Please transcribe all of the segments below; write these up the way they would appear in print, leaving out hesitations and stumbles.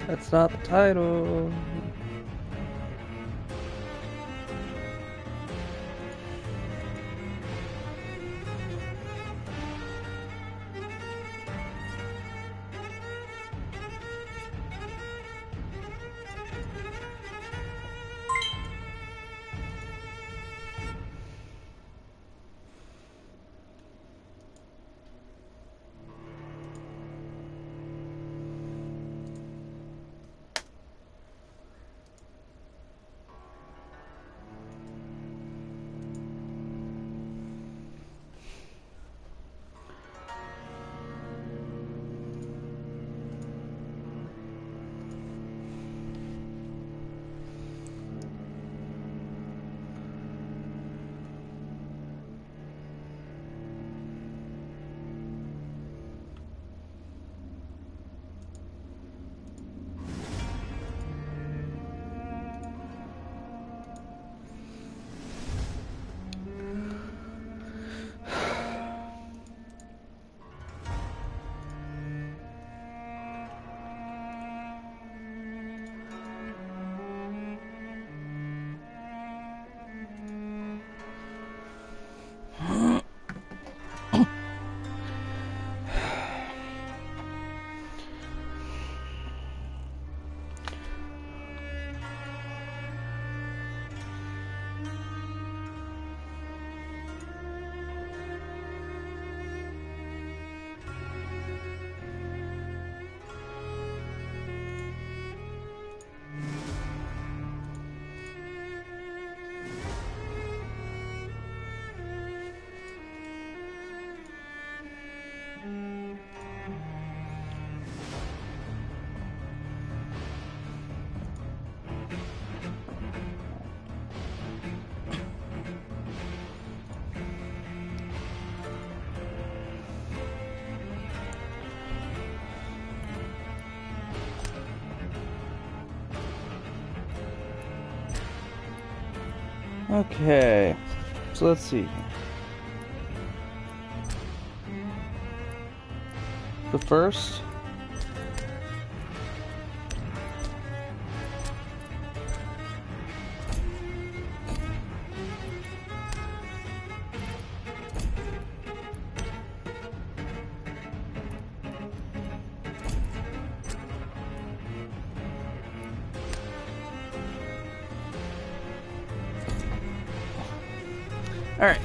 That's not the title. Okay, so let's see. The first. All right.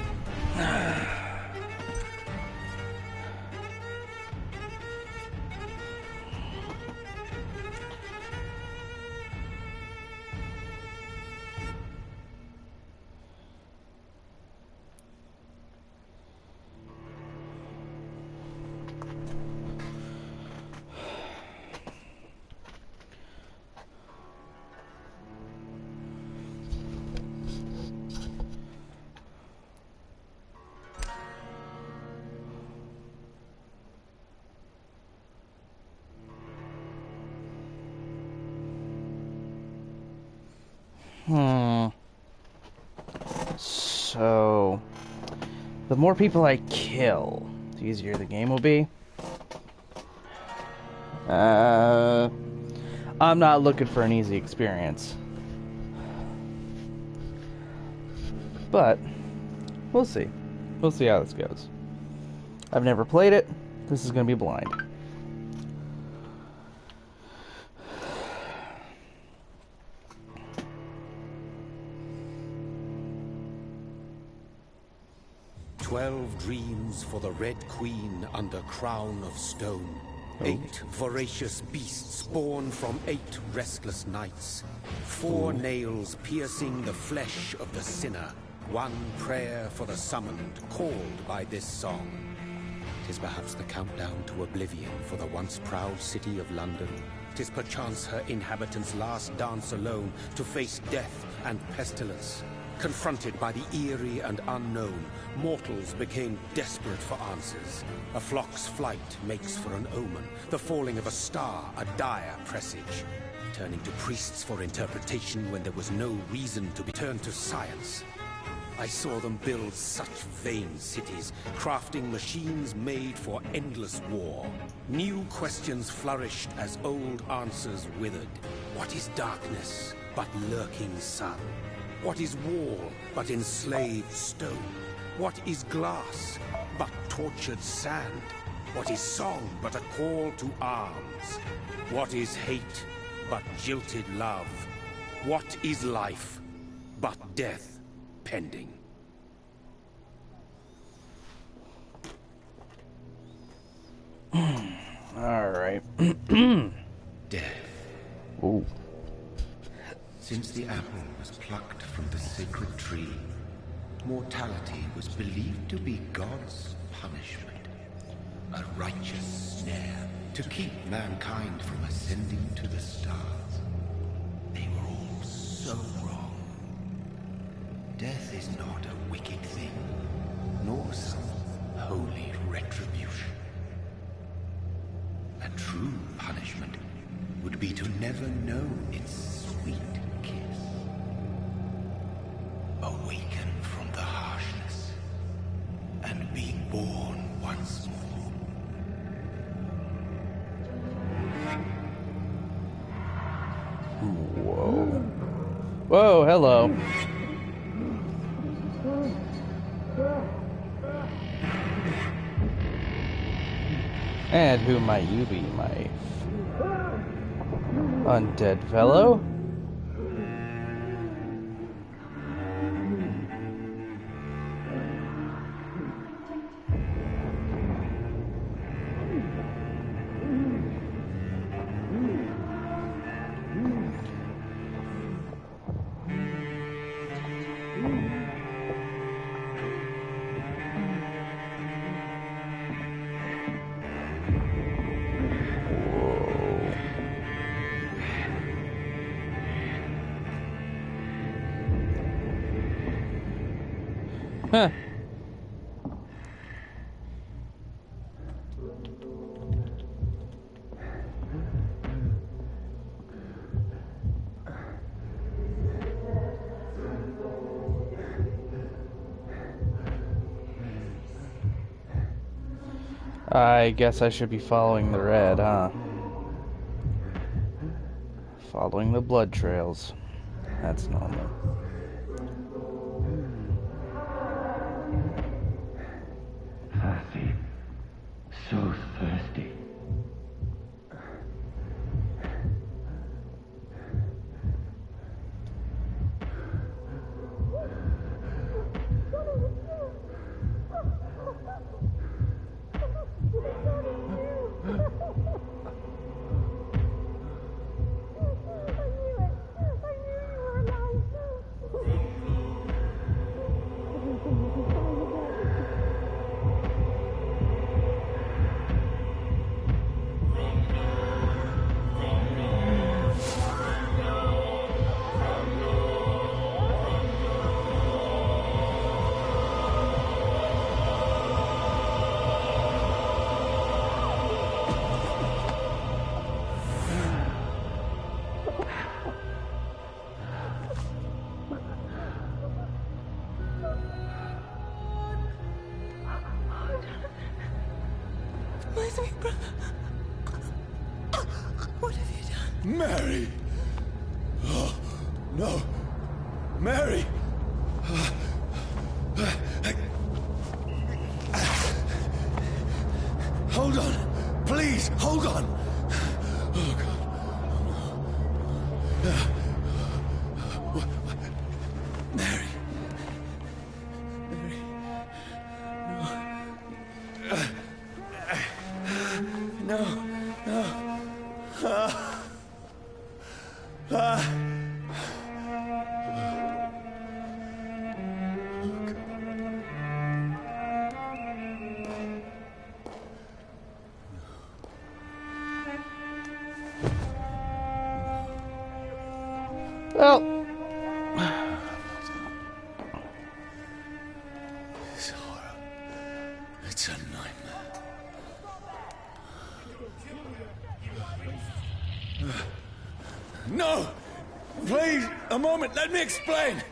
So, the more people I kill, the easier the game will be. I'm not looking for an easy experience. But, we'll see. We'll see how this goes. I've never played it. This is going to be blind. Dreams for the Red Queen under crown of stone. 8 voracious beasts born from 8 restless nights. 4 nails piercing the flesh of the sinner. 1 prayer for the summoned, called by this song. 'Tis perhaps the countdown to oblivion for the once proud city of London. 'Tis perchance her inhabitants' last dance alone to face death and pestilence. Confronted by the eerie and unknown, mortals became desperate for answers. A flock's flight makes for an omen, the falling of a star a dire presage. Turning to priests for interpretation when there was no reason to be turned to science. I saw them build such vain cities, crafting machines made for endless war. New questions flourished as old answers withered. What is darkness but lurking sun? What is wall but enslaved stone? What is glass but tortured sand? What is song but a call to arms? What is hate but jilted love? What is life but death pending? Alright. Death. Ooh. Since the apple was plucked from the sacred tree, mortality was believed to be God's punishment. A righteous snare to keep mankind from ascending to the stars. They were all so wrong. Death is not a wicked thing, nor some holy retribution. A true punishment would be to never know its sweet kiss. Awaken from the harshness and be born once more. Whoa. Whoa, hello. And who might you be, my undead fellow? Huh. I guess I should be following the red, huh? Following the blood trails. That's normal. Thirsty. So thirsty. My sweet brother. What have you done? Mary! Oh, no. Mary! Hold on. Please, hold on. Oh, God. Mary. Mary. No. No. Well, This horror. It's a nightmare. No! Please, a moment, let me explain!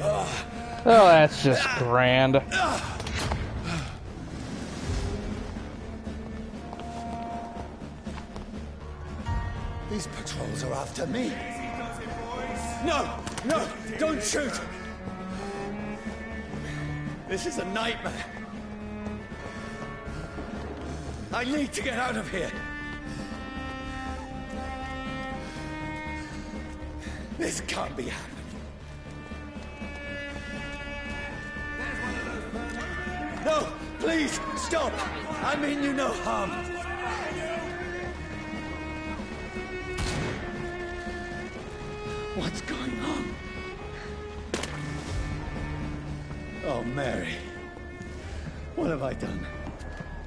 Oh, that's just grand. These patrols are after me. No! No! Don't shoot! This is a nightmare. I need to get out of here. This can't be happening. No! Please! Stop! I mean you no harm. What's going on? Oh, Mary. What have I done?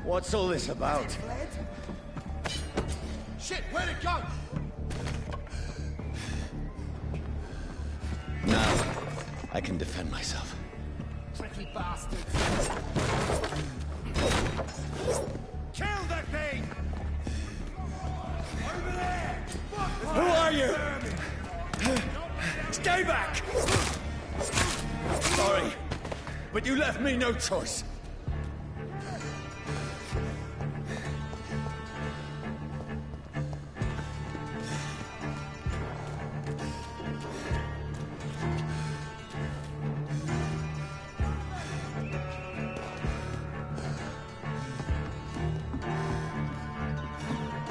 What's all this about? Shit, where'd it go? Now, I can defend myself. Tricky bastard. Kill that thing! Over there! Who are you? Stay back! Sorry, but you left me no choice.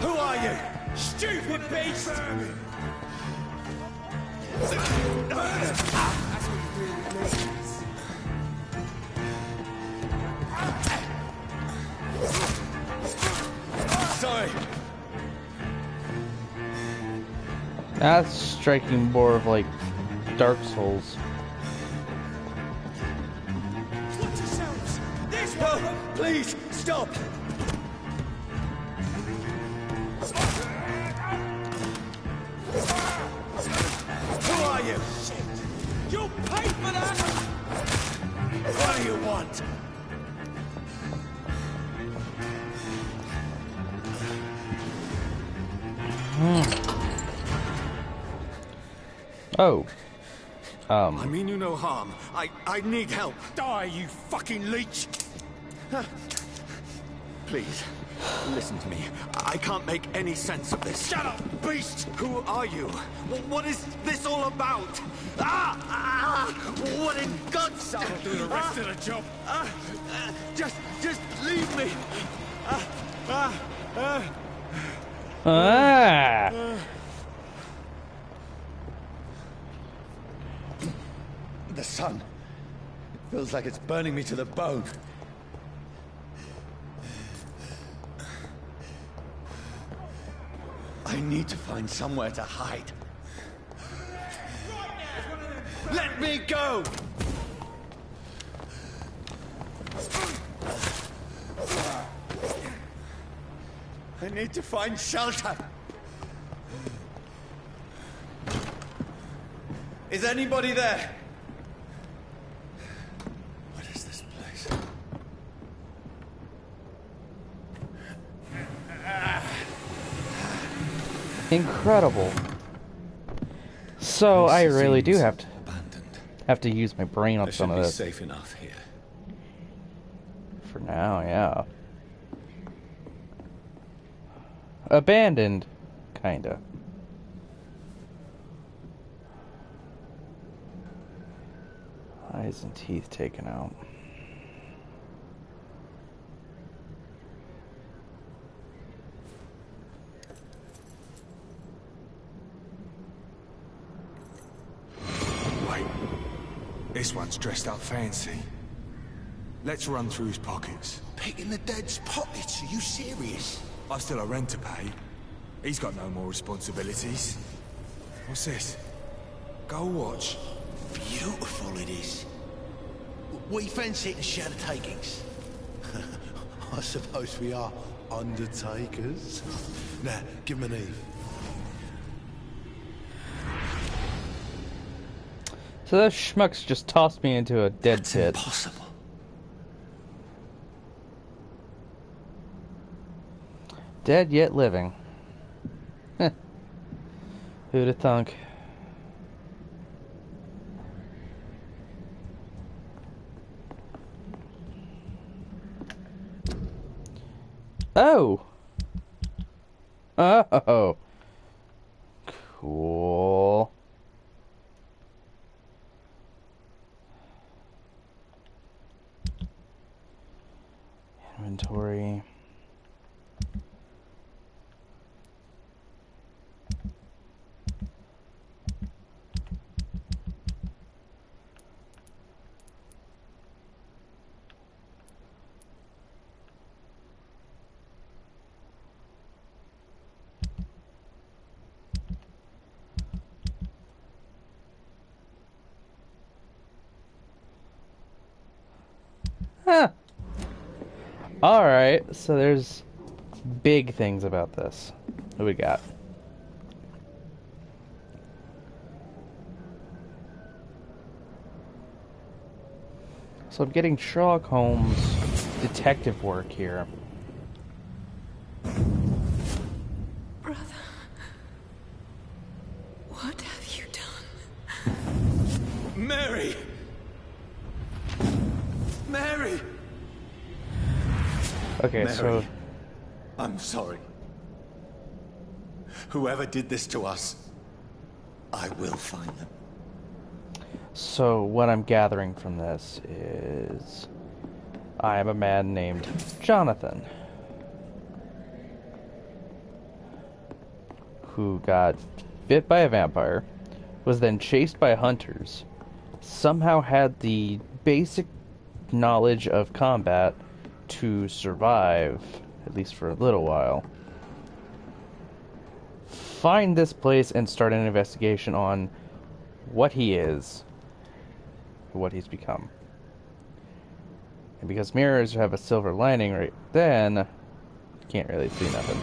Who are you? Stupid beast! Sorry. That's striking more of like Dark Souls. Watch yourselves! No! Please, stop! Who are you? Shit! You'll pay for that! What do you want? Oh. I mean you no harm. I need help. Die, you fucking leech! Please, listen to me. I can't make any sense of this. Shut up, beast! Who are you? What is this all about? What in God's name? I'll do the rest of the job. Just leave me. The sun. It feels like it's burning me to the bone. I need to find somewhere to hide. Let me go! I need to find shelter. Is anybody there? What is this place? Incredible. So I really do have Abandoned. to use my brain on I some should of be this. safe enough here. For now, yeah. Abandoned, kinda. Eyes and teeth taken out. Wait, this one's dressed up fancy. Let's run through his pockets. Picking the dead's pockets? Are you serious? I've still a rent to pay. He's got no more responsibilities. What's this? Gold watch. Beautiful it is. We fancy it and share the takings. I suppose we are undertakers. Now, give him an Eve. So those schmucks just tossed me into a dead That's pit. impossible. Dead yet living. Heh. Who'da thunk? Oh! Oh! Cool. Inventory. Huh. Alright, so there's big things about this. What do we got? So I'm getting Sherlock Holmes detective work here. Brother, what have you done? Mary! Mary! Okay, Mary, so I'm sorry. Whoever did this to us, I will find them. So what I'm gathering from this is I am a man named Jonathan who got bit by a vampire, was then chased by hunters, somehow had the basic knowledge of combat to survive, at least for a little while, find this place and start an investigation on what he is, what he's become. And because mirrors have a silver lining right then, you can't really see nothing.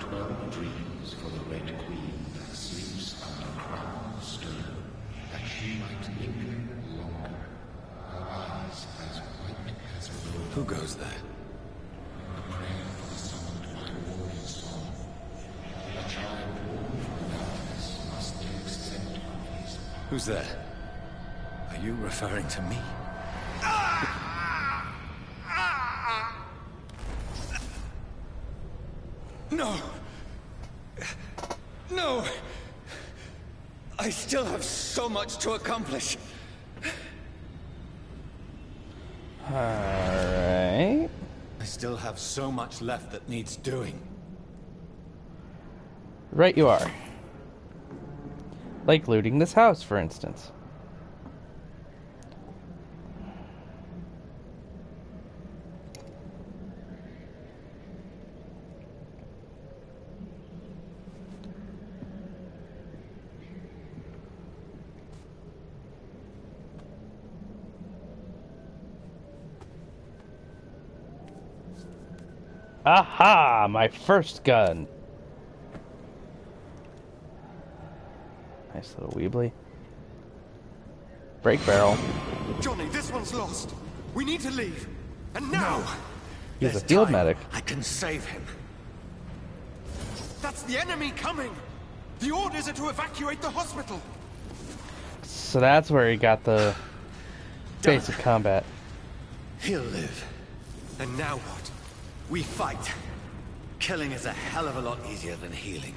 12 dreams for the Red Queen that sleeps under crown of stone, that she might linger longer, her eyes as white as wool. Who goes there? Who's there? Are you referring to me? No! No! I still have so much to accomplish. Alright. I still have so much left that needs doing. Right you are. Like looting this house, for instance. Aha! My first gun! Nice little Weebly. Break barrel. Johnny, this one's lost. We need to leave. And now! He's a There's field time. medic. I can save him. That's the enemy coming! The orders are to evacuate the hospital! So that's where he got the basic combat. He'll live. And now what? We fight. Killing is a hell of a lot easier than healing.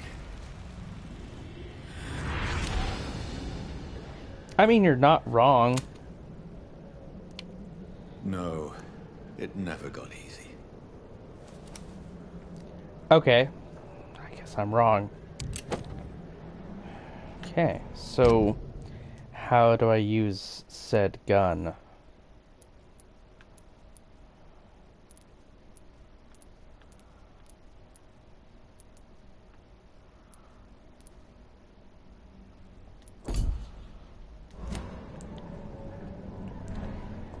I mean, you're not wrong. No, it never got easy. Okay. I guess I'm wrong. Okay, so how do I use said gun?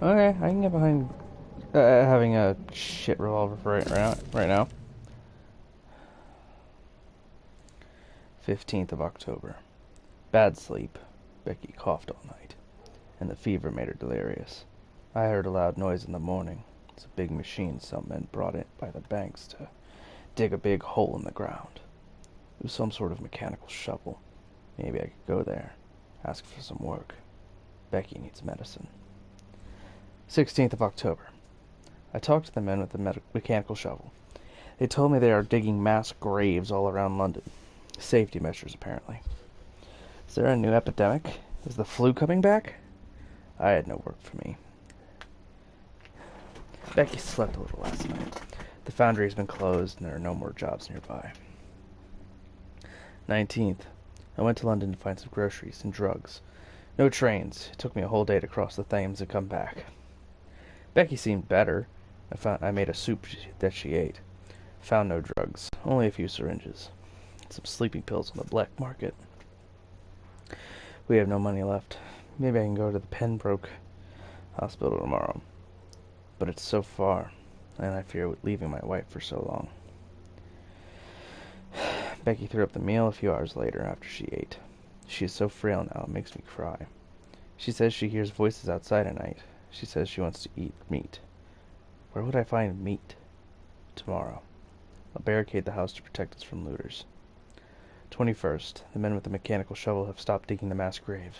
Okay, I can get behind having a shit revolver for right now. 15th of October. Bad sleep. Becky coughed all night, and the fever made her delirious. I heard a loud noise in the morning. It's a big machine some men brought in by the banks to dig a big hole in the ground. It was some sort of mechanical shovel. Maybe I could go there, ask for some work. Becky needs medicine. 16th of October. I talked to the men with the mechanical shovel. They told me they are digging mass graves all around London. Safety measures, apparently. Is there a new epidemic? Is the flu coming back? I had no work for me. Becky slept a little last night. The foundry has been closed, and there are no more jobs nearby. 19th. I went to London to find some groceries and drugs. No trains. It took me a whole day to cross the Thames and come back. Becky seemed better. I made a soup that she ate. Found no drugs, only a few syringes. Some sleeping pills on the black market. We have no money left. Maybe I can go to the Pembroke Hospital tomorrow. But it's so far, and I fear leaving my wife for so long. Becky threw up the meal a few hours later after she ate. She is so frail now, it makes me cry. She says she hears voices outside at night. She says she wants to eat meat. Where would I find meat? Tomorrow. I'll barricade the house to protect us from looters. 21st. The men with the mechanical shovel have stopped digging the mass grave.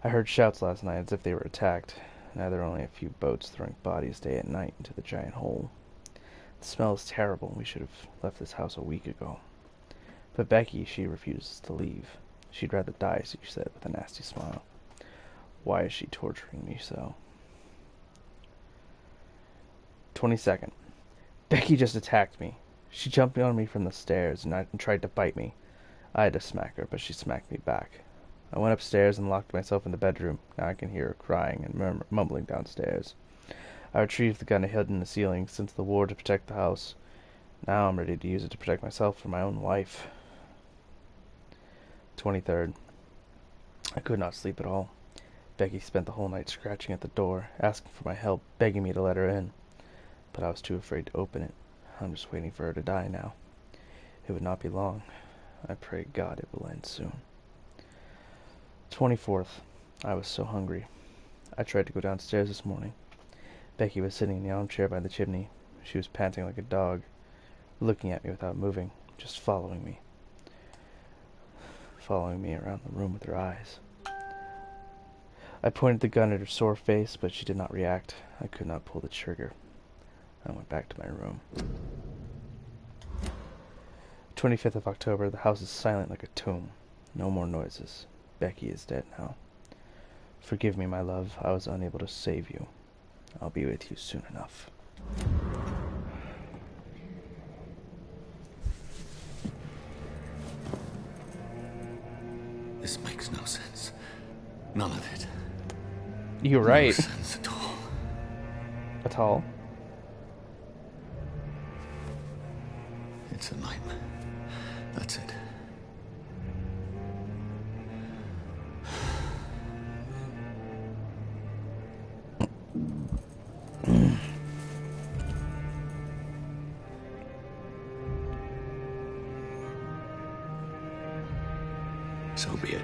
I heard shouts last night as if they were attacked. Now there are only a few boats throwing bodies day and night into the giant hole. The smell is terrible. We should have left this house a week ago. But Becky, she refuses to leave. She'd rather die, she said with a nasty smile. Why is she torturing me so? 22nd. Becky just attacked me. She jumped on me from the stairs and tried to bite me. I had to smack her, but she smacked me back. I went upstairs and locked myself in the bedroom. Now I can hear her crying and mumbling downstairs. I retrieved the gun I hid in the ceiling since the war to protect the house. Now I'm ready to use it to protect myself from my own wife. 23rd. I could not sleep at all. Becky spent the whole night scratching at the door, asking for my help, begging me to let her in. But I was too afraid to open it. I'm just waiting for her to die now. It would not be long. I pray God it will end soon. 24th. I was so hungry. I tried to go downstairs this morning. Becky was sitting in the armchair by the chimney. She was panting like a dog, looking at me without moving, just following me around the room with her eyes. I pointed the gun at her sore face, but she did not react. I could not pull the trigger. I went back to my room. 25th of October. The house is silent like a tomb. No more noises. Becky is dead now. Forgive me, my love. I was unable to save you. I'll be with you soon enough. This makes no sense. None of it. You're right. No sense at all. At all? It's a nightmare. That's it. So be it.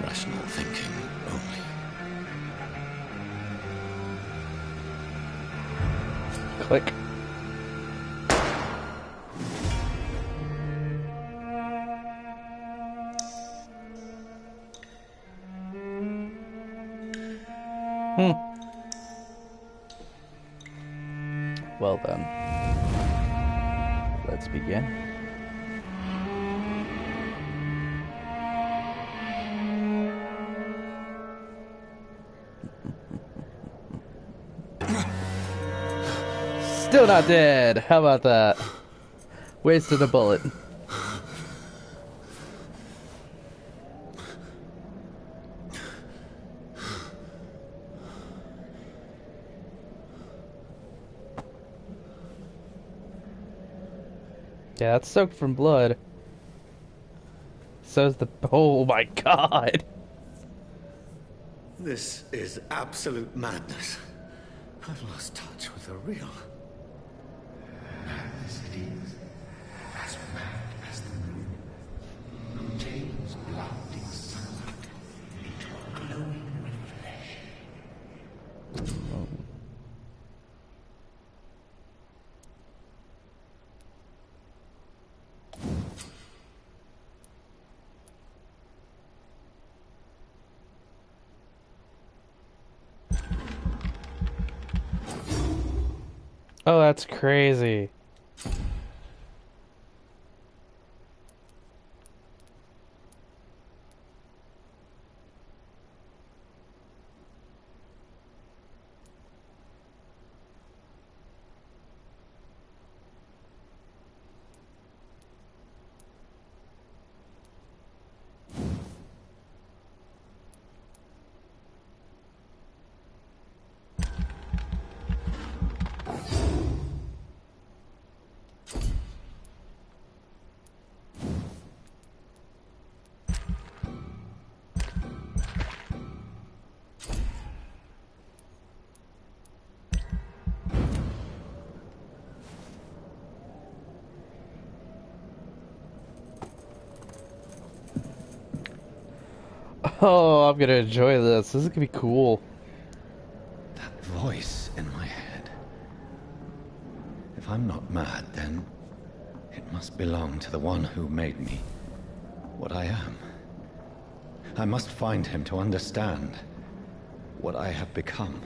Rational thinking only. Click. Well then, let's begin. Still not dead. How about that? Wasted a bullet. Yeah, it's soaked from blood. So's the... Oh my god! This is absolute madness. I've lost touch with the real. Madness it is. As mad as the moon. Changes blinding sunlight into a glowing flesh. Oh, that's crazy. Oh, I'm gonna enjoy this. This is gonna be cool. That voice in my head. If I'm not mad, then it must belong to the one who made me what I am. I must find him to understand what I have become.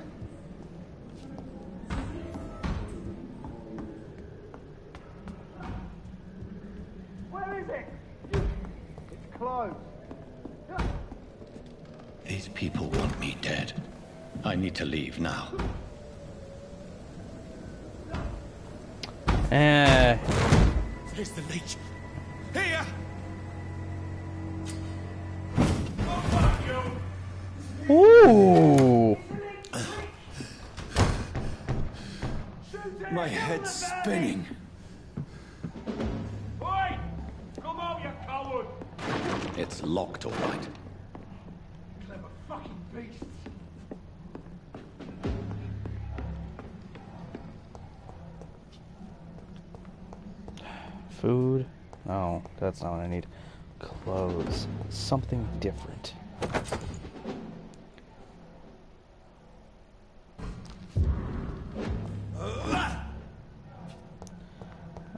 Where is it? It's closed. These people want me dead. I need to leave now. Here's the leech. Here! Ooh. My head's spinning. Oi! Come out, you coward! It's locked, all right. Clever fucking beasts. Food? No, that's not what I need. Clothes. Something different.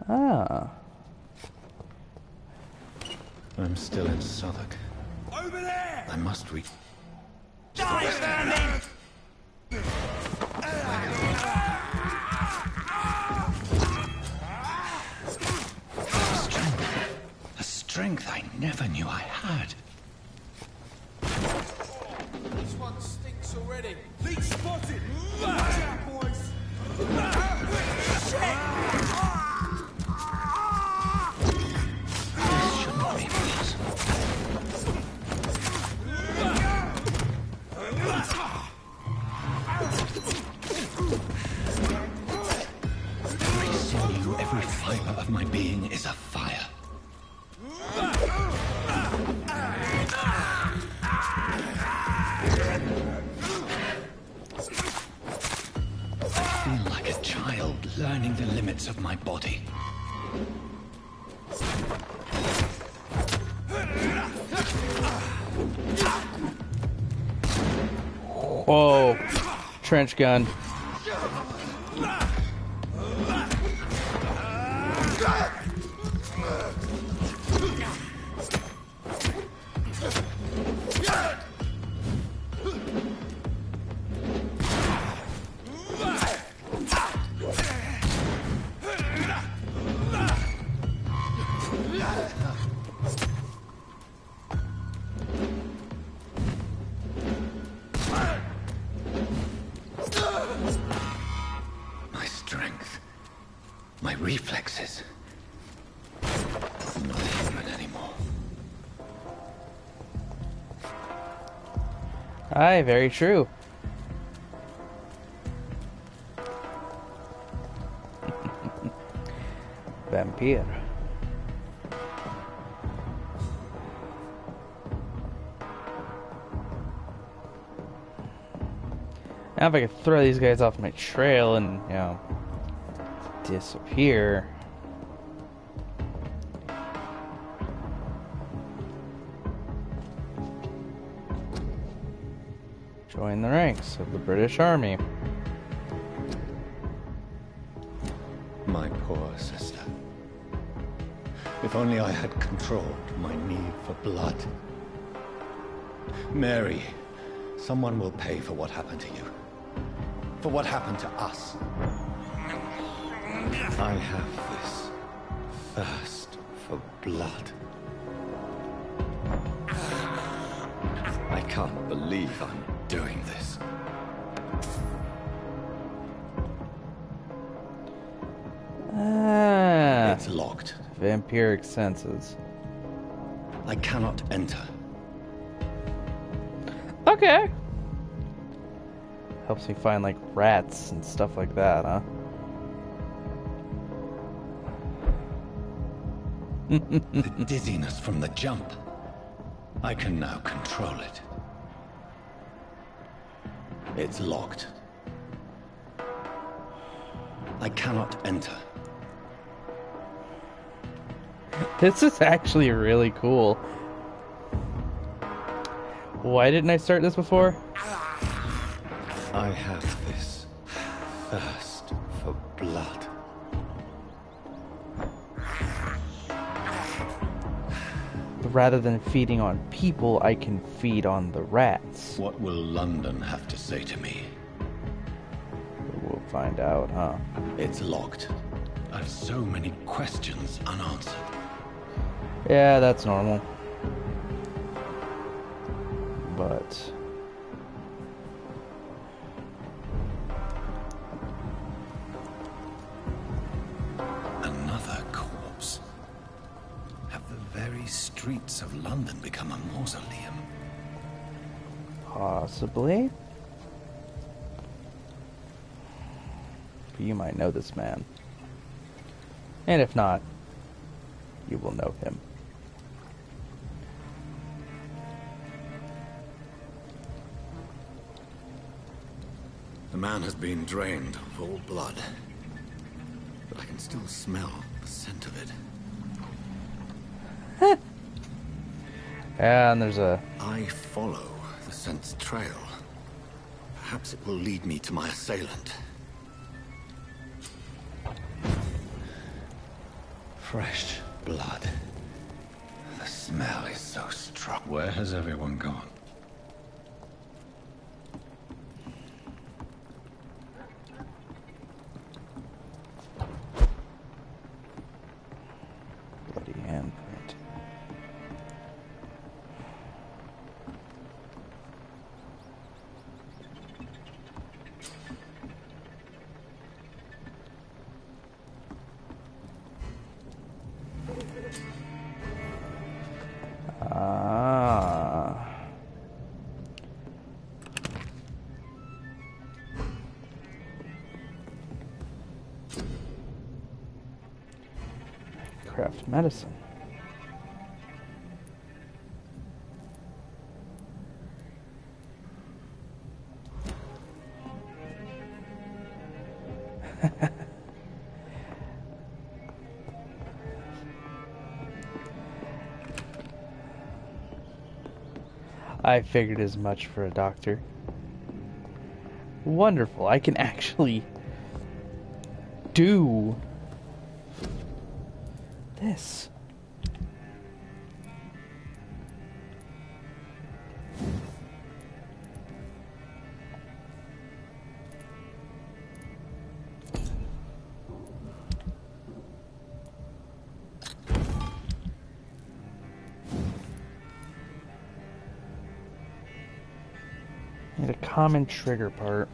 Ah. I'm still in Southwark. Over there! I must reach. Die standing! A strength I never knew I had. This one stinks already. Leech spotted! Watch out, boys! This shouldn't be possible. Every sinew, every fiber of my being is afire. I feel like a child learning the limits of my body. Whoa. Trench gun. My strength, my reflexes, not human anymore. Aye, very true. Vampyr. Now if I could throw these guys off my trail and, you know, disappear. Join the ranks of the British Army. My poor sister. If only I had controlled my need for blood. Mary, someone will pay for what happened to you. For what happened to us. I have this thirst for blood. I can't believe I'm doing this. Ah, It's locked. vampiric senses. I cannot enter. Okay. Helps me find like rats and stuff like that, huh? The dizziness from the jump. I can now control it. It's locked. I cannot enter. This is actually really cool. Why didn't I start this before? I have this thirst for blood. Rather than feeding on people, I can feed on the rats. What will London have to say to me? We'll find out, huh? It's locked. I've so many questions unanswered. Yeah, that's normal. But... Another corpse. Have the very streets of London become a mausoleum? possibly. But you might know this man. And if not, you will know him. The man has been drained of all blood. But I can still smell the scent of it. And there's a... I follow the scent's trail. Perhaps it will lead me to my assailant. Fresh blood. The smell is so strong. Where has everyone gone? bloody handprint. Ah. Craft medicine. I figured as much for a doctor. Wonderful. I can actually do this. Need a common trigger part.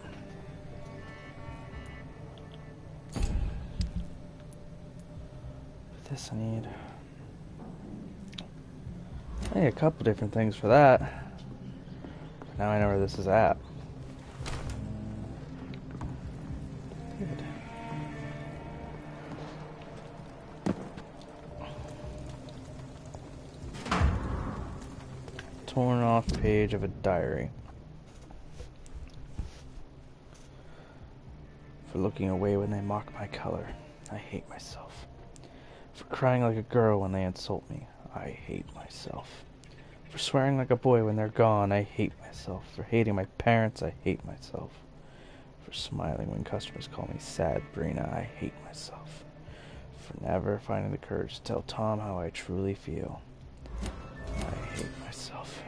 This I need. I need a couple different things for that. Now I know where this is at. Good. Torn off page of a diary. For looking away when they mock my color, I hate myself. For crying like a girl when they insult me, I hate myself. For swearing like a boy when they're gone, I hate myself. For hating my parents, I hate myself. For smiling when customers call me sad Brina, I hate myself. For never finding the courage to tell Tom how I truly feel, I hate myself.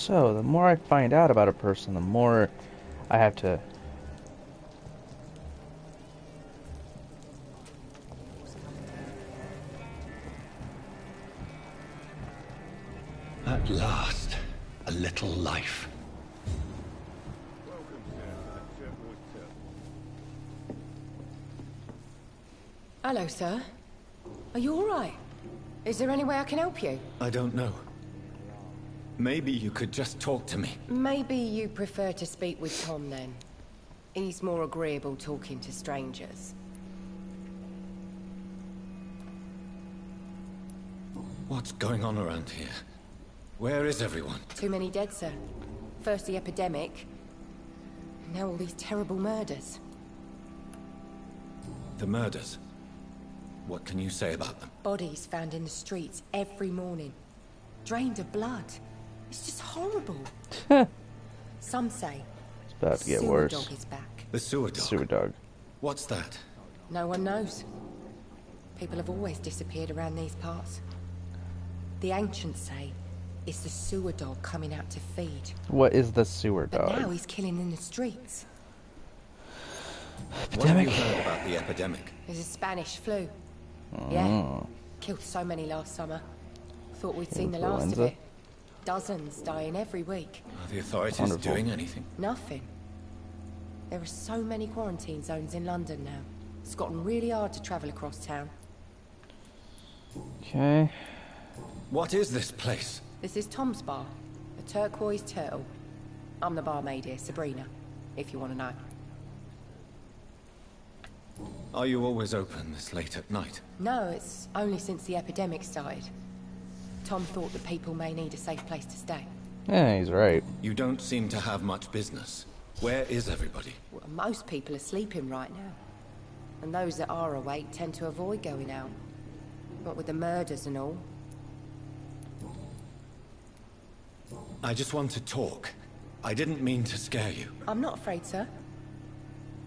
So, the more I find out about a person, the more I have to... At last, a little life. Hello, sir. Are you all right? Is there any way I can help you? I don't know. Maybe you could just talk to me. Maybe you prefer to speak with Tom, then. He's more agreeable talking to strangers. What's going on around here? Where is everyone? Too many dead, sir. First the epidemic, now all these terrible murders. The murders. What can you say about them? Bodies found in the streets every morning. Drained of blood. It's just horrible. Some say It's about to get sewer worse. dog is back. The sewer dog. Sewer dog. What's that? No one knows. People have always disappeared around these parts. The ancients say it's the sewer dog coming out to feed. What is the sewer But dog? now he's killing in the streets. What have you Epidemic? heard about the epidemic? There's a Spanish flu. Yeah. Killed so many last summer. Thought we'd seen the last of Influenza? it. Dozens dying every week. Are the authorities Wonderful. doing anything? Nothing. There are so many quarantine zones in London now. It's gotten really hard to travel across town. Okay. What is this place? This is Tom's bar, the Turquoise Turtle. I'm the barmaid here, Sabrina, if you want to know. Are you always open this late at night? No, it's only since the epidemic started. Tom thought that people may need a safe place to stay. Yeah, he's right. You don't seem to have much business. Where is everybody? Well, most people are sleeping right now. And those that are awake tend to avoid going out. What with the murders and all. I just want to talk. I didn't mean to scare you. I'm not afraid, sir.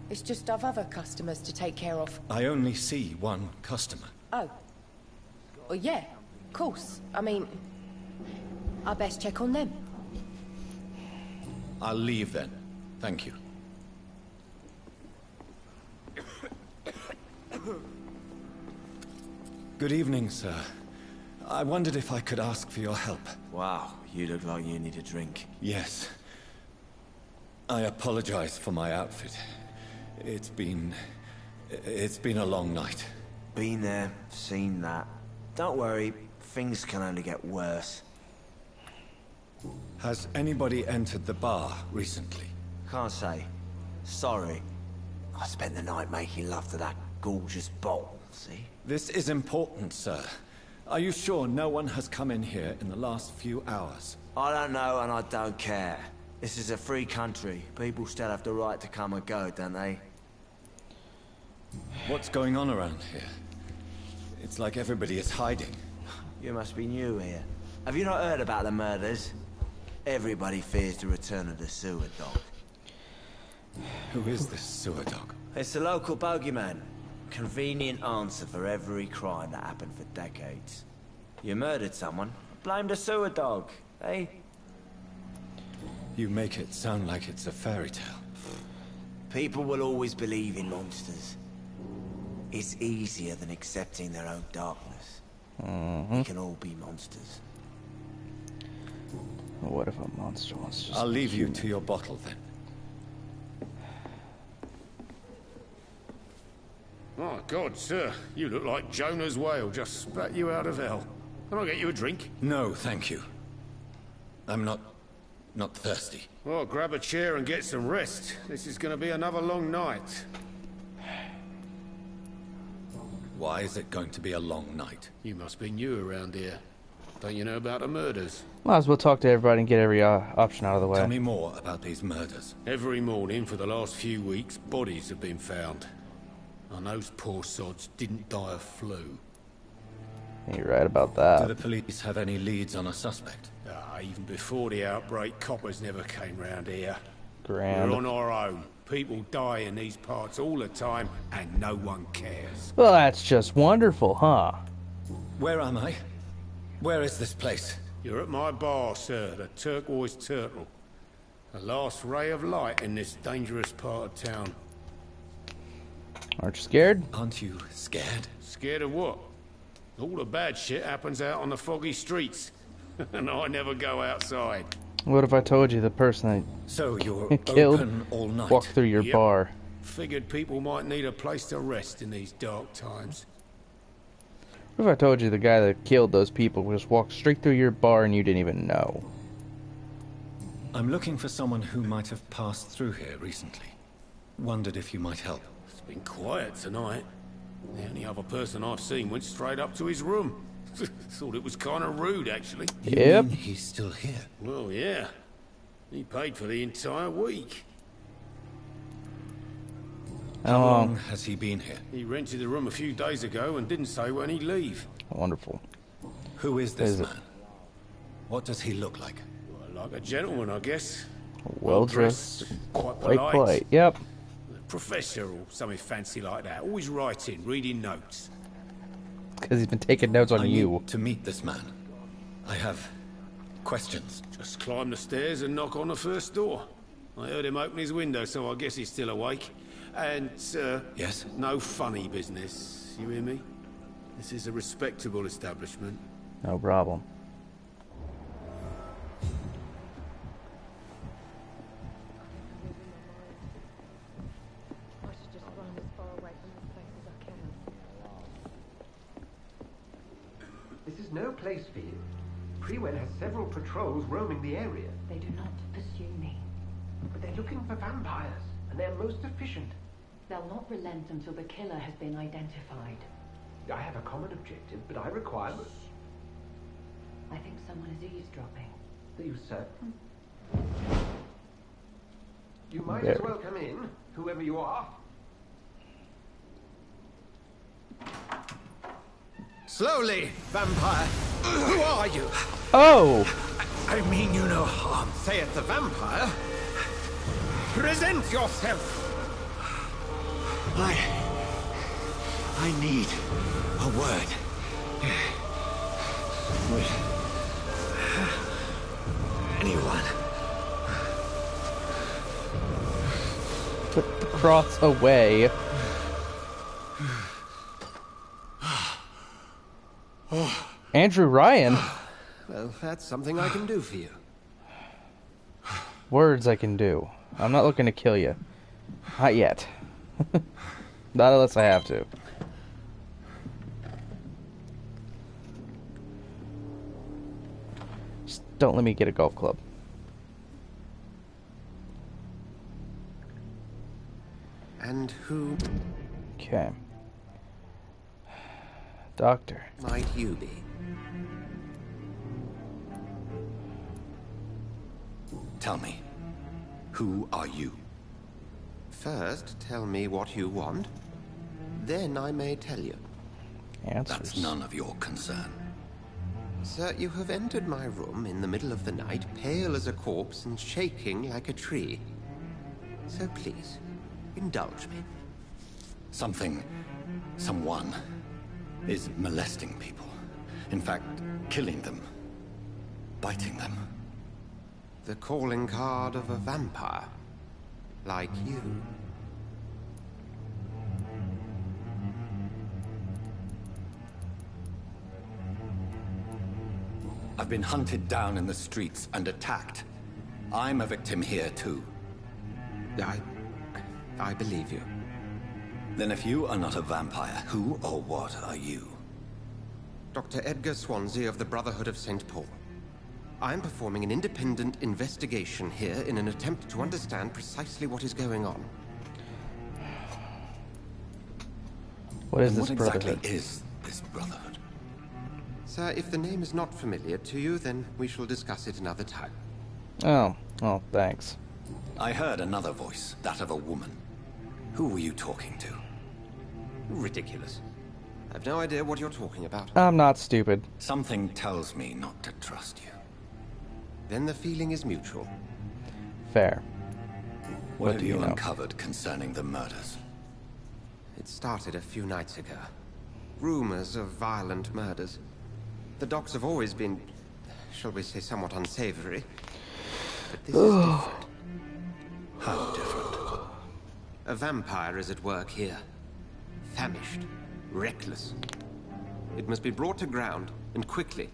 It's just I've other customers to take care of. I only see one customer. Oh. Well, yeah, of course. I mean, I best check on them. I'll leave then. Thank you. Good evening, sir. I wondered if I could ask for your help. Wow, you look like you need a drink. Yes. I apologize for my outfit. It's been a long night. Been there, seen that. Don't worry, things can only get worse. Has anybody entered the bar recently? Can't say. Sorry. I spent the night making love to that gorgeous bottle, see? This is important, sir. Are you sure no one has come in here in the last few hours? I don't know and I don't care. This is a free country. People still have the right to come and go, don't they? What's going on around here? It's like everybody is hiding. You must be new here. Have you not heard about the murders? Everybody fears the return of the sewer dog. Who is this sewer dog? It's the local bogeyman. Convenient answer for every crime that happened for decades. You murdered someone, blame the sewer dog, eh? You make it sound like it's a fairy tale. People will always believe in monsters. It's easier than accepting their own darkness. We can all be monsters. What if a monster wants to just I'll be leave you human? to your bottle then. My God, sir, you look like Jonah's whale just spat you out of hell. Can I get you a drink? No, thank you. I'm not thirsty. Well, grab a chair and get some rest. This is going to be another long night. Why is it going to be a long night? You must be new around here. Don't you know about the murders? Might as well talk to everybody and get every option out of the way. Tell me more about these murders. Every morning for the last few weeks, bodies have been found. And those poor sods didn't die of flu. You're right about Do that. the police have any leads on a suspect? Even before the outbreak, coppers never came round here. Grand. We're on our own. People die in these parts all the time, and no one cares. Well, that's just wonderful, huh? Where am I? Where is this place? You're at my bar, sir, the Turquoise Turtle. The last ray of light in this dangerous part of town. Aren't you scared? Aren't you scared? Scared of what? All the bad shit happens out on the foggy streets. And I never go outside. What if I told you the person So you're that killed open all night? walked through your Yep. bar? Figured people might need a place to rest in these dark times. What if I told you the guy that killed those people just walked straight through your bar and you didn't even know? I'm looking for someone who might have passed through here recently. Wondered if you might help. It's been quiet tonight. The only other person I've seen went straight up to his room. Thought it was kind of rude, actually. You Yep. mean he's still here? Well, yeah. He paid for the entire week. How long has he been here? He rented the room a few days ago and didn't say when he'd leave. Wonderful. Who is this Is it- man? What does he look like? Well, like a gentleman, I guess. Well dressed, quite quite polite. polite. Yep. Professor or something fancy like that. Always writing, reading notes. Because he's been taking notes on I you. need to meet this man. I have questions. Just climb the stairs and knock on the first door. I heard him open his window, so I guess he's still awake. And, sir, Yes? no funny business. You hear me? This is a respectable establishment. No problem. I should just run as far away from this place as I can. This is no place for you. Prewen has several patrols roaming the area. They do not pursue me. But they're looking for vampires, and they're most efficient. They'll not relent until the killer has been identified. I have a common objective, but I require... I think someone is eavesdropping. Are you certain? You might There. as well come in, whoever you are. Slowly, vampire. Who are you? Oh! I mean you no harm, saith the vampire. Present yourself. I need a word. With anyone. Put the cross away. Andrew Ryan? Well, that's something I can do for you. Words I can do. I'm not looking to kill you. Not yet. Not unless I have to. Just don't let me get a golf club. And who Okay. Doctor. might you be? Tell me, who are you? First, tell me what you want. Then I may tell you. Answers. That's none of your concern. Sir, you have entered my room in the middle of the night, pale as a corpse and shaking like a tree. So please, indulge me. Someone is molesting people. In fact, killing them. Biting them. The calling card of a vampire. Like you. I've been hunted down in the streets and attacked. I'm a victim here too. I believe you. Then if you are not a vampire, who or what are you? Dr. Edgar Swansea of the Brotherhood of St. Paul. I'm performing an independent investigation here in an attempt to understand precisely what is going on. What is And this what brotherhood? exactly is this brotherhood? Sir, if the name is not familiar to you, then we shall discuss it another time. Oh, thanks. I heard another voice, that of a woman. Who were you talking to? Ridiculous. I've no idea what you're talking about. I'm not stupid. Something tells me not to trust you. Then the feeling is mutual. Fair. What have do you you know? uncovered concerning the murders? It started a few nights ago. Rumors of violent murders. The docs have always been, shall we say, somewhat unsavory. But this is different. How different? A vampire is at work here. Famished. Reckless. It must be brought to ground, and quickly.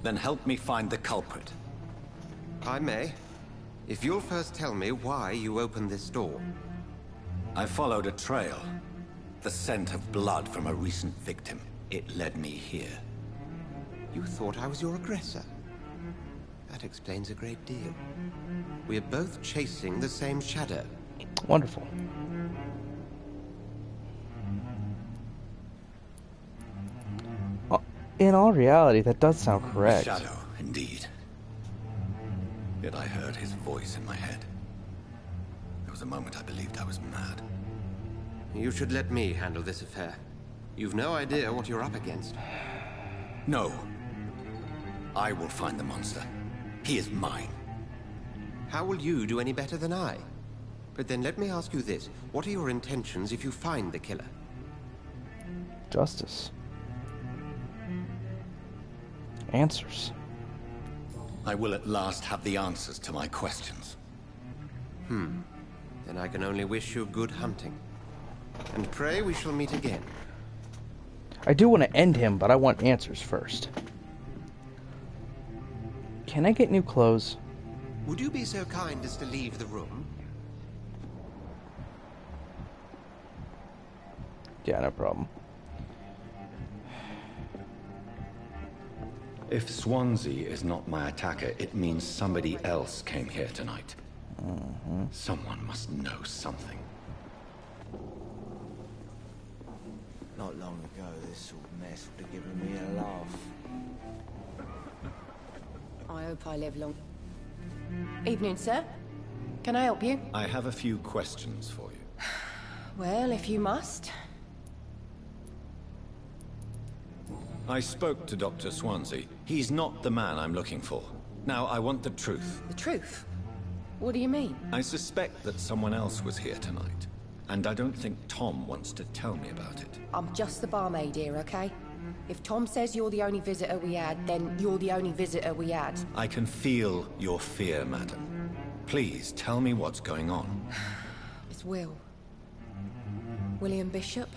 Then help me find the culprit. I may. If you'll first tell me why you opened this door. I followed a trail. The scent of blood from a recent victim. It led me here. You thought I was your aggressor? That explains a great deal. We're both chasing the same shadow. Wonderful. In all reality, that does sound correct. Shadow, indeed. Yet I heard his voice in my head. There was a moment I believed I was mad. You should let me handle this affair. You've no idea what you're up against. No. I will find the monster. He is mine. How will you do any better than I? But then let me ask you this. What are your intentions if you find the killer? Justice. Answers. I will at last have the answers to my questions. Then I can only wish you good hunting. And pray we shall meet again. I do want to end him, but I want answers first. Can I get new clothes? Would you be so kind as to leave the room? Yeah, no problem. If Swansea is not my attacker, it means somebody else came here tonight. Someone must know something. Not long ago, this sort of mess would have given me a laugh. I hope I live long. Evening, sir. Can I help you? I have a few questions for you. Well, if you must. I spoke to Dr. Swansea. He's not the man I'm looking for. Now, I want the truth. The truth? What do you mean? I suspect that someone else was here tonight. And I don't think Tom wants to tell me about it. I'm just the barmaid here, okay? If Tom says you're the only visitor we had, then you're the only visitor we had. I can feel your fear, madam. Please, tell me what's going on. It's Will. William Bishop.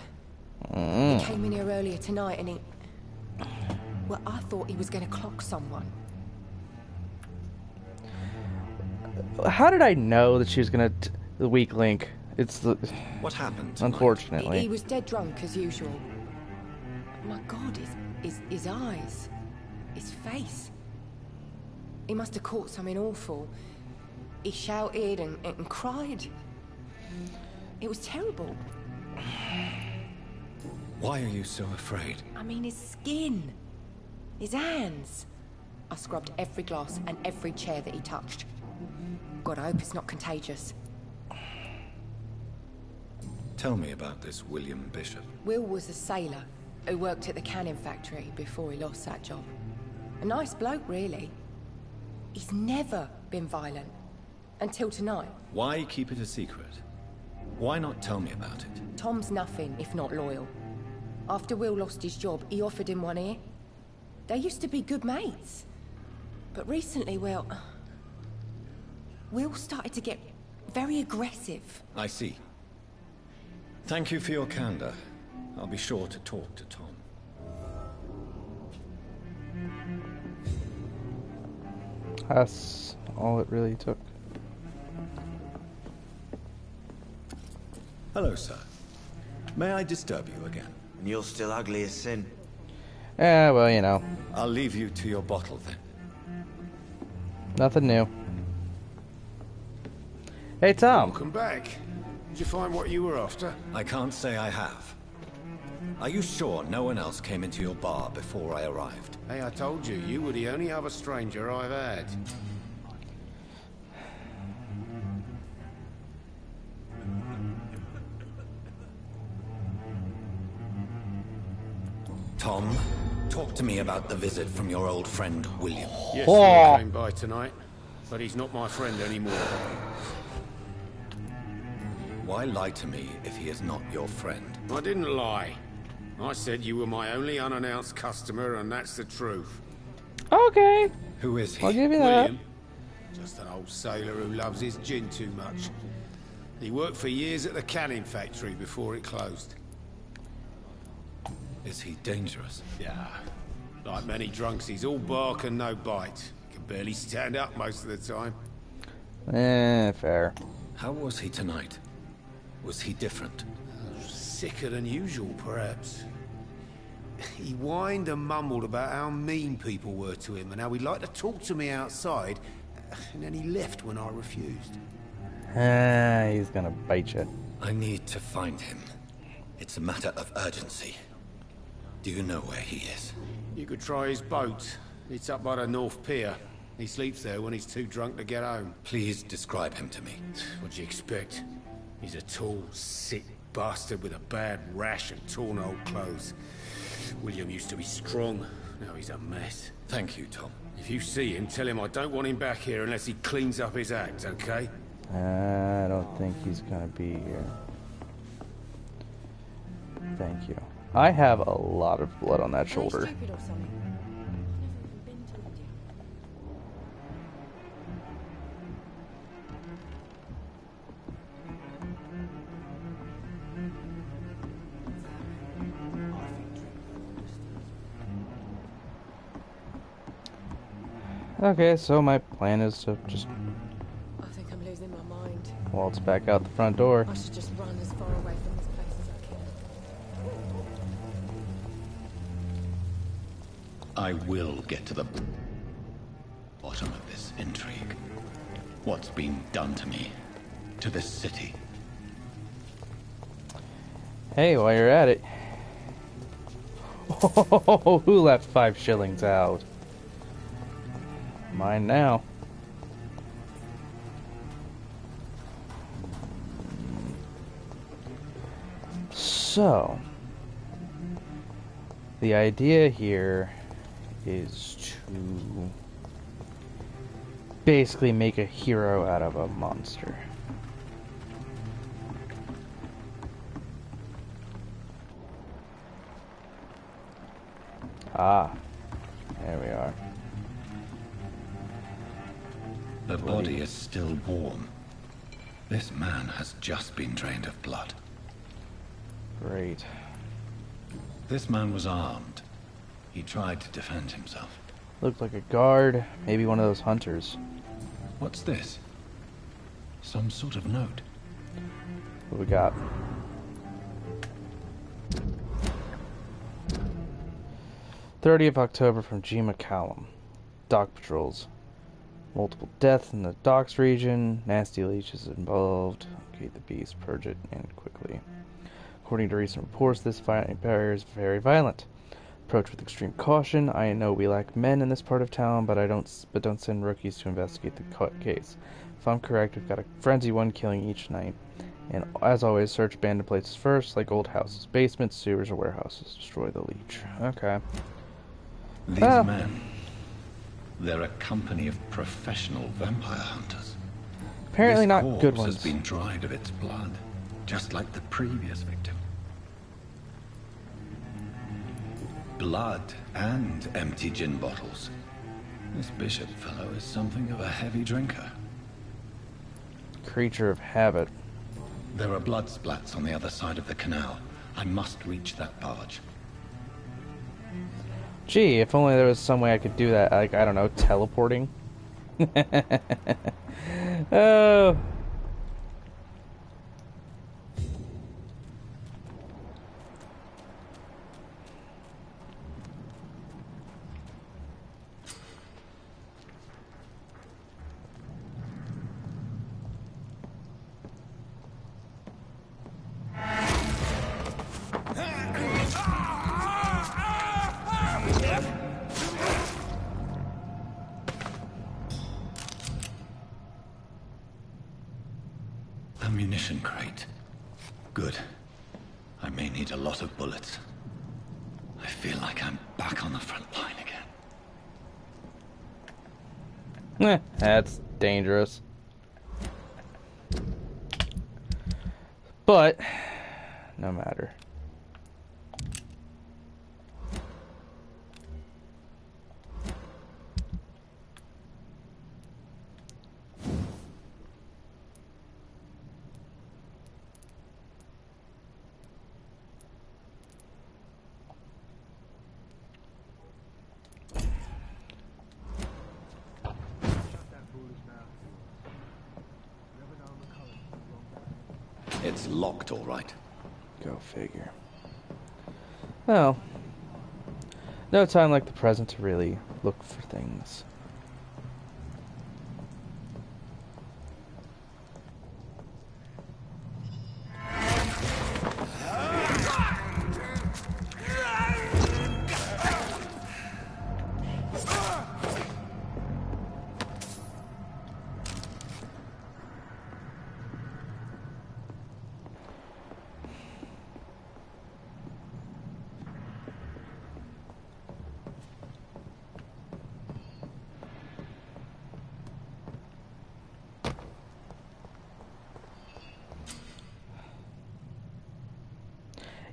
He came in here earlier tonight and he... Well, I thought he was going to clock someone. How did I know that she was gonna the weak link? It's the... What happened? Unfortunately. He was dead drunk, as usual. My God, his eyes. His face. He must have caught something awful. He shouted and cried. It was terrible. Why are you so afraid? I mean, his skin. His hands. I scrubbed every glass and every chair that he touched. God, I hope it's not contagious. Tell me about this William Bishop. Will was a sailor who worked at the cannon factory before he lost that job. A nice bloke, really. He's never been violent. Until tonight. Why keep it a secret? Why not tell me about it? Tom's nothing if not loyal. After Will lost his job, he offered him one ear. They used to be good mates. But recently, well... Will started to get very aggressive. I see. Thank you for your candor. I'll be sure to talk to Tom. That's all it really took. Hello, sir. May I disturb you again? And you're still ugly as sin. Yeah, well, you know. I'll leave you to your bottle then. Nothing new. Hey, Tom. Welcome back. Did you find what you were after? I can't say I have. Are you sure no one else came into your bar before I arrived? Hey, I told you, you were the only other stranger I've had. Tom, talk to me about the visit from your old friend, William. Yes, he came by tonight, but he's not my friend anymore. Why lie to me if he is not your friend? I didn't lie. I said you were my only unannounced customer, and that's the truth. Okay. Who is he? I'll give you that. William. Just an old sailor who loves his gin too much. He worked for years at the canning factory before it closed. Is he dangerous? Yeah. Like many drunks, he's all bark and no bite. Can barely stand up most of the time. Fair. How was he tonight? Was he different? Sicker than usual, perhaps. He whined and mumbled about how mean people were to him and how he'd like to talk to me outside, and then he left when I refused. He's gonna bite you. I need to find him. It's a matter of urgency. Do you know where he is? You could try his boat. It's up by the North Pier. He sleeps there when he's too drunk to get home. Please describe him to me. What'd you expect? He's a tall, sick bastard with a bad rash and torn old clothes. William used to be strong. Now he's a mess. Thank you, Tom. If you see him, tell him I don't want him back here unless he cleans up his act, okay? I don't think he's gonna be here. Thank you. I have a lot of blood on that shoulder. Okay, so my plan is to just I think I'm losing my mind. waltz back out the front door. I should just run as far away from this place as I can. I will get to the bottom of this intrigue. What's been done to me? To this city? Hey, while you're at it. Who left 5 shillings out? Mine now. So, the idea here is to basically make a hero out of a monster. Ah, there we are. The body is still warm. This man has just been drained of blood. Great. This man was armed. He tried to defend himself. Looked like a guard, maybe one of those hunters. What's this? Some sort of note. What we got? "30th October from G. McCallum. Dock patrols. Multiple deaths in the docks region. Nasty leeches involved. Okay, the beast, purge it, and quickly. According to recent reports, this vampire is very violent. Approach with extreme caution. I know we lack men in this part of town, but don't send rookies to investigate the case. If I'm correct, we've got a frenzy one killing each night. And as always, search abandoned places first, like old houses, basements, sewers, or warehouses. Destroy the leech." Okay. These men, they're a company of professional vampire hunters. Apparently this not corpse good ones. has been dried of its blood, just like the previous victim. Blood and empty gin bottles. This bishop fellow is something of a heavy drinker. Creature of habit. There are blood splats on the other side of the canal. I must reach that barge. Gee, if only there was some way I could do that. Like, I don't know, teleporting? Oh. Ammunition crate. Good. I may need a lot of bullets. I feel like I'm back on the front line again. That's dangerous. But, no matter. It's locked, all right. Go figure. Well, no time like the present to really look for things.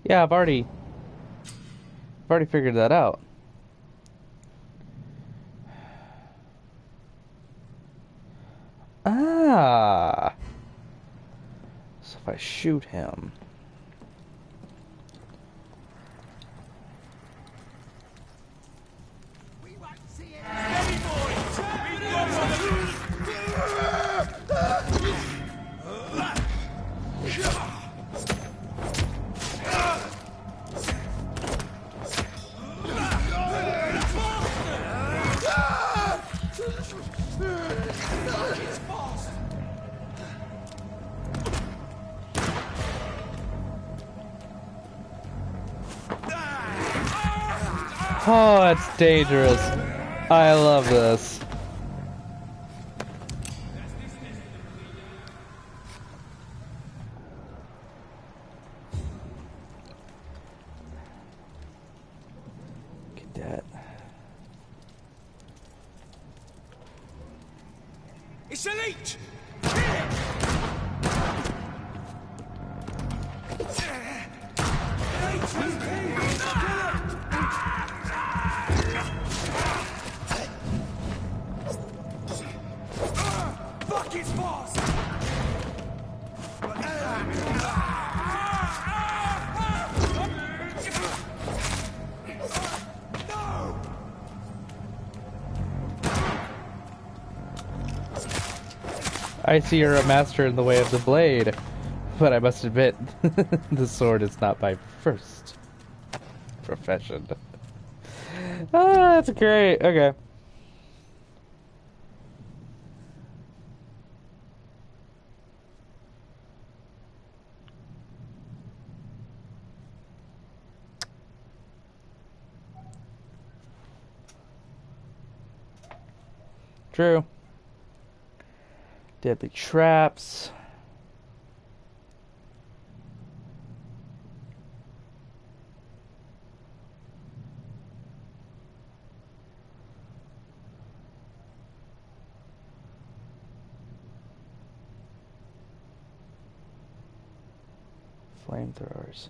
Yeah, I've already figured that out. Ah. So if I shoot him. Oh, it's dangerous. I love this. Get that. It's a leech! Fuck, it's fast! I see you're a master in the way of the blade, but I must admit, the sword is not my first profession. Ah, that's great. Okay. True. Deadly traps. Flamethrowers.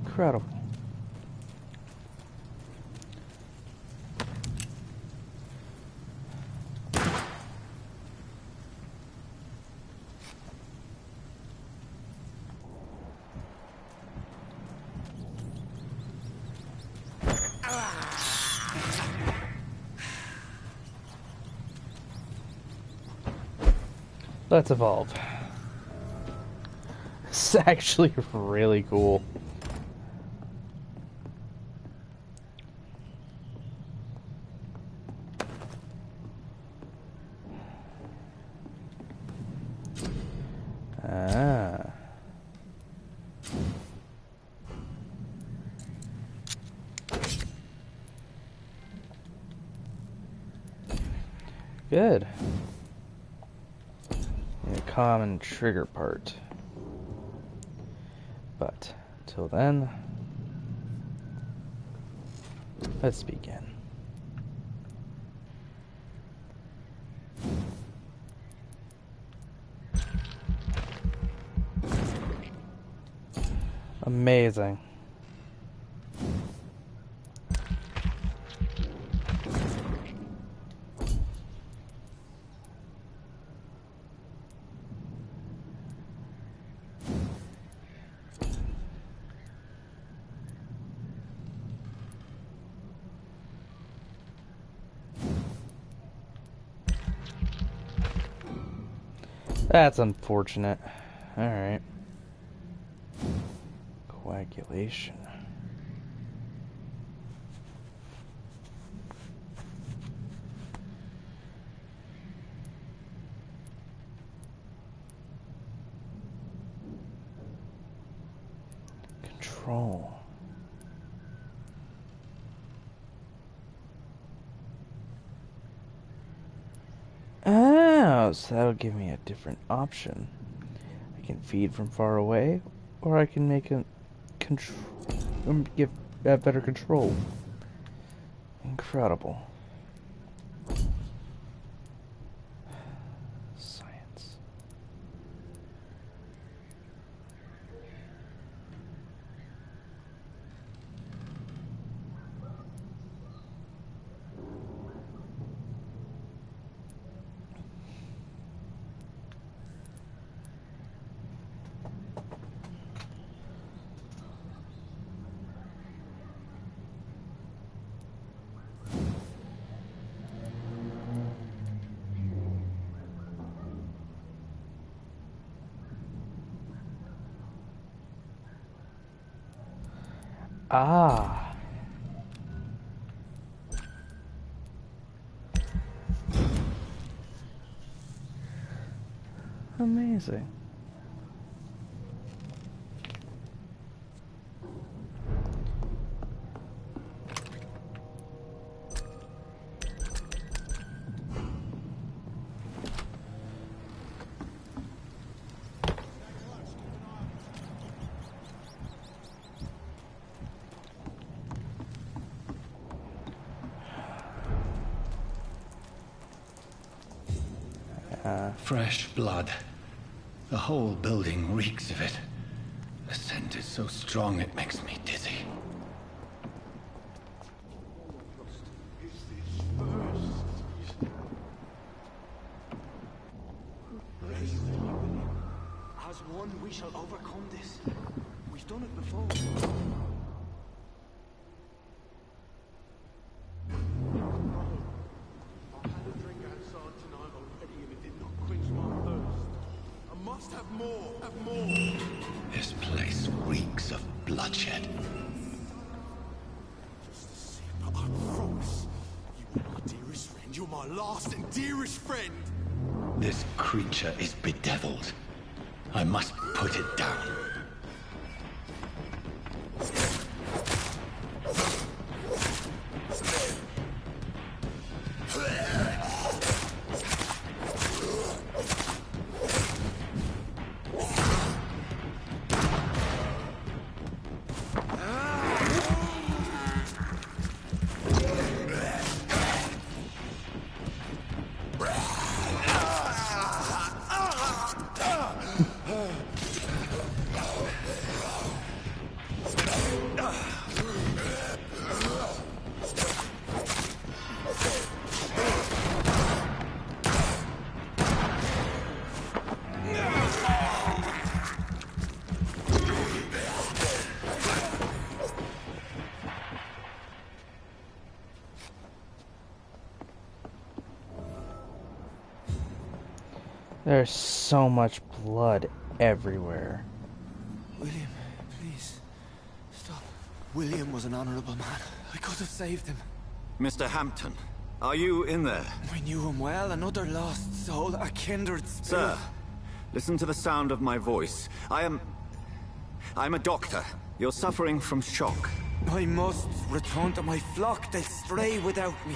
Incredible. Let's evolve. It's actually really cool. Ah. Good. A common trigger part. But till then, let's begin. Amazing. That's unfortunate. Alright. Coagulation. Control. Oh, so that'll give me a different option. I can feed from far away, or I can make a have better control. Incredible. Science. Ah. Amazing. Fresh blood. The whole building reeks of it. The scent is so strong it makes me dizzy. As one, we shall overcome this. We've done it before. Have more, have more. This place reeks of bloodshed. Just a sip, but I promise, you are my dearest friend. You're my last and dearest friend. This creature is bedeviled. I must put it down. There's so much blood everywhere. William, please, stop. William was an honorable man. I could have saved him. Mr. Hampton, are you in there? I knew him well, another lost soul, a kindred spirit. Sir, listen to the sound of my voice. I'm a doctor. You're suffering from shock. I must return to my flock. They'll stray without me.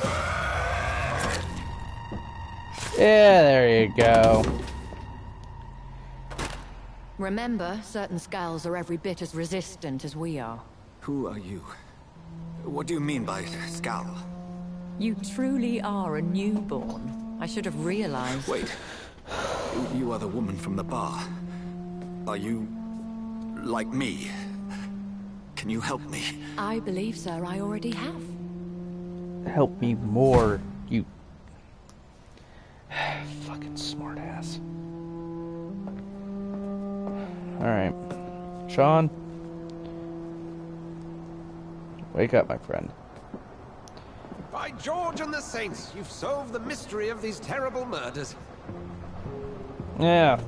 Yeah, there you go. Remember, certain skulls are every bit as resistant as we are. Who are you? What do you mean by skull? You truly are a newborn. I should have realized. Wait. You are the woman from the bar. Are you like me? Can you help me? I believe, sir, I already have. Help me more, you fucking smartass. Alright. Sean. Wake up, my friend. By George and the Saints, you've solved the mystery of these terrible murders. Yeah.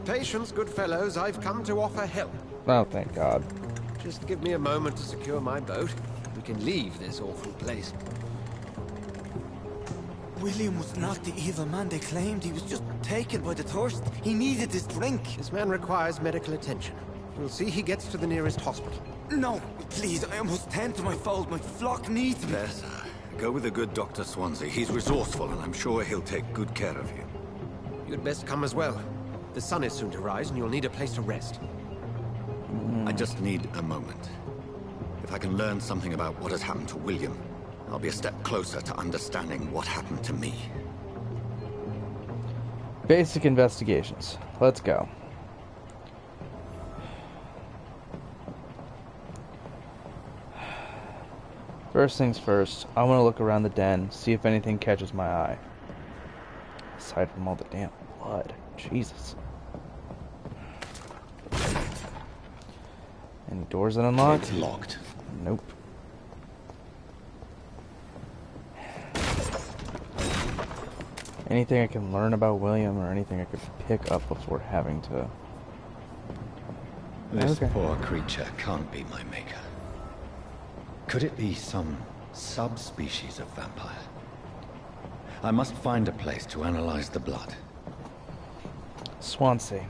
Patience, good fellows. I've come to offer help. Oh, thank God. Just give me a moment to secure my boat. We can leave this awful place. William was not the evil man they claimed. He was just taken by the thirst. He needed this drink. This man requires medical attention. We'll see he gets to the nearest hospital. No, please, I almost tend to my fold. My flock needs me. Better. Go with the good Dr. Swansea. He's resourceful, and I'm sure he'll take good care of you. You'd best come as well. The sun is soon to rise, and you'll need a place to rest. I just need a moment. If I can learn something about what has happened to William, I'll be a step closer to understanding what happened to me. Basic investigations. Let's go. First things first, I want to look around the den, see if anything catches my eye. Aside from all the damn blood. Jesus. Any doors that unlock? It's locked. Nope. Anything I can learn about William or anything I could pick up before having to... This poor creature can't be my maker. Could it be some subspecies of vampire? I must find a place to analyze the blood. Swansea.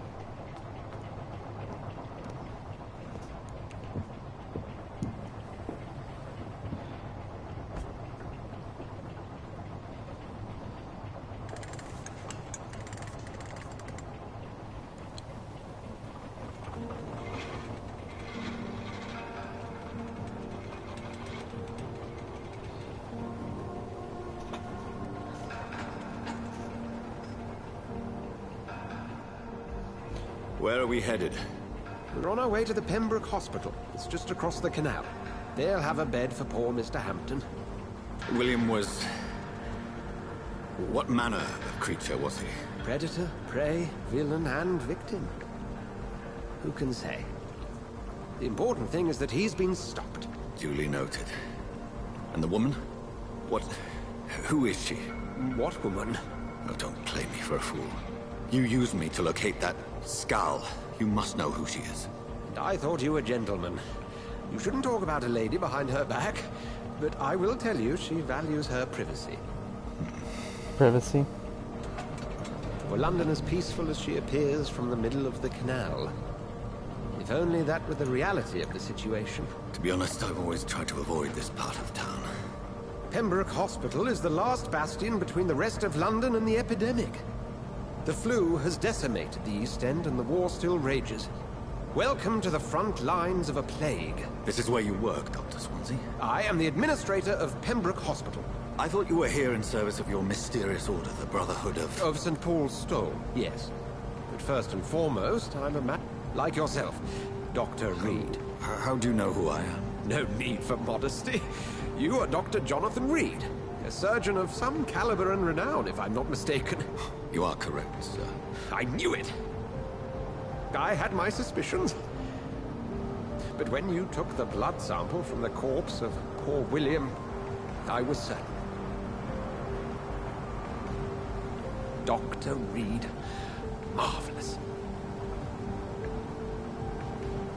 Where are we headed? We're on our way to the Pembroke Hospital. It's just across the canal. They'll have a bed for poor Mr. Hampton. William was... What manner of creature was he? Predator, prey, villain, and victim. Who can say? The important thing is that he's been stopped. Duly noted. And the woman? What... Who is she? What woman? Oh, don't play me for a fool. You used me to locate that skull. You must know who she is. And I thought you a gentleman. You shouldn't talk about a lady behind her back, but I will tell you she values her privacy. Privacy? Were London as peaceful as she appears from the middle of the canal? If only that were the reality of the situation. To be honest, I've always tried to avoid this part of town. Pembroke Hospital is the last bastion between the rest of London and the epidemic. The flu has decimated the East End and the war still rages. Welcome to the front lines of a plague. This is where you work, Dr. Swansea? I am the administrator of Pembroke Hospital. I thought you were here in service of your mysterious order, the Brotherhood of... Of St. Paul's Stole, yes. But first and foremost, I'm a man like yourself, Dr. Reid. How do you know who I am? No need for modesty. You are Dr. Jonathan Reid, a surgeon of some caliber and renown, if I'm not mistaken. You are correct, sir. I knew it! I had my suspicions. But when you took the blood sample from the corpse of poor William, I was certain. Dr. Reid. Marvelous.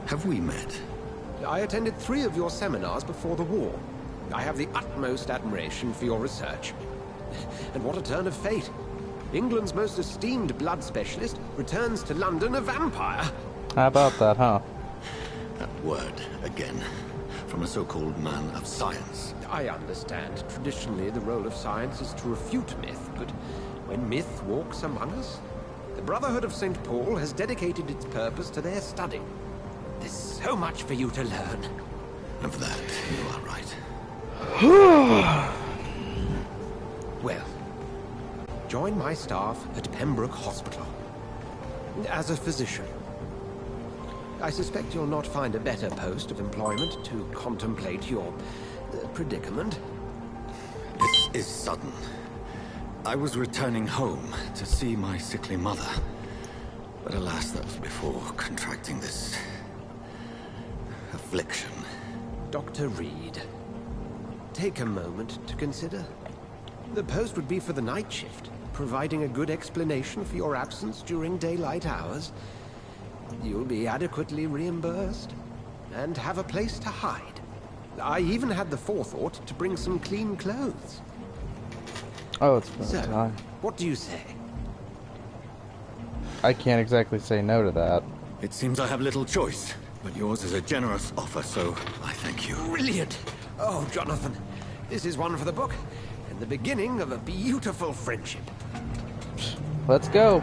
Have we met? I attended 3 of your seminars before the war. I have the utmost admiration for your research. And what a turn of fate. England's most esteemed blood specialist returns to London a vampire. How about that, huh? That word, again, from a so-called man of science. I understand. Traditionally, the role of science is to refute myth, but when myth walks among us, the Brotherhood of St. Paul has dedicated its purpose to their study. There's so much for you to learn. And for that, you are right. Well, join my staff at Pembroke Hospital. As a physician. I suspect you'll not find a better post of employment to contemplate your predicament. This is sudden. I was returning home to see my sickly mother. But alas, that was before contracting this... affliction. Dr. Reid, take a moment to consider. The post would be for the night shift. providing a good explanation for your absence during daylight hours, you'll be adequately reimbursed and have a place to hide. I even had the forethought to bring some clean clothes. Oh, it's about So, time. what do you say? I can't exactly say no to that. It seems I have little choice, but yours is a generous offer, so I thank you. Brilliant! Oh, Jonathan, this is one for the book, and the beginning of a beautiful friendship. Let's go.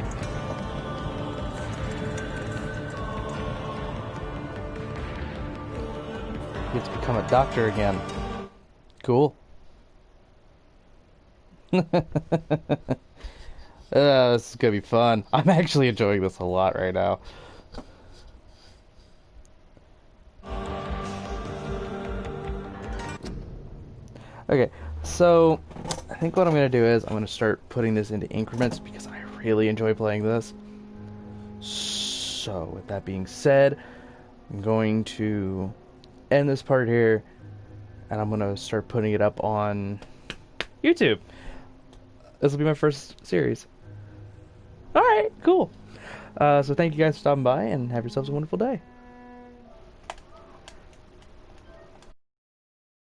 He gets to become a doctor again. Cool. This is gonna be fun. I'm actually enjoying this a lot right now. Okay, so I think what I'm gonna do is I'm gonna start putting this into increments because I really enjoy playing this. So with that being said, I'm going to end this part here, and I'm gonna start putting it up on YouTube. This will be my first series. Alright, cool. So thank you guys for stopping by, and have yourselves a wonderful day.